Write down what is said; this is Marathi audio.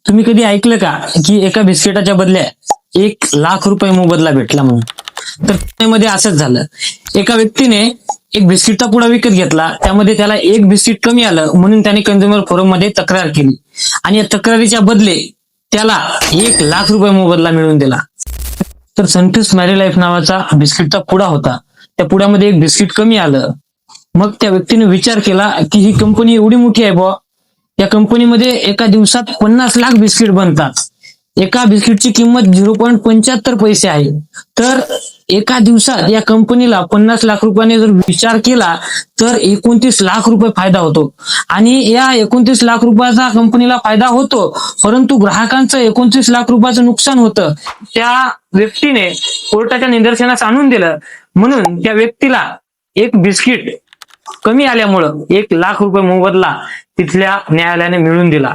तुम्ही कधी ऐकलं का की एका बिस्किटाच्या बदल्या 1,00,000 रुपये मोबदला भेटला म्हणून? तर त्यामध्ये असंच झालं. एका व्यक्तीने एक बिस्किटचा पुडा विकत घेतला, त्यामध्ये त्याला एक बिस्किट कमी आलं म्हणून त्याने कंझ्युमर फोरम मध्ये तक्रार केली आणि या तक्रारीच्या बदले त्याला 1,00,000 रुपये मोबदला मिळवून दिला. तर सनफिस्ट मॅरी लाईफ नावाचा बिस्किटचा पुडा होता. त्या पुड्यामध्ये एक बिस्किट कमी आलं. मग त्या व्यक्तीने विचार केला की ही कंपनी एवढी मोठी आहे बुवा, या कंपनीमध्ये एका दिवसात 50 लाख बिस्किट बनतात. एका बिस्किटची किंमत 0.75 पैसे आहे. तर एका दिवसात या कंपनीला 50 लाख रुपयाने जर विचार केला तर 29 लाख रुपये फायदा होतो. आणि या 29 लाख रुपयाचा कंपनीला फायदा होतो, परंतु ग्राहकांचं 29 लाख रुपयाचं नुकसान होतं. त्या व्यक्तीने कोर्टाच्या निदर्शनास आणून दिलं, म्हणून त्या व्यक्तीला एक बिस्किट कमी आल्यामुळं 1,00,000 रुपये मोबदला तिथल्या न्यायालयाने मिळवून दिला.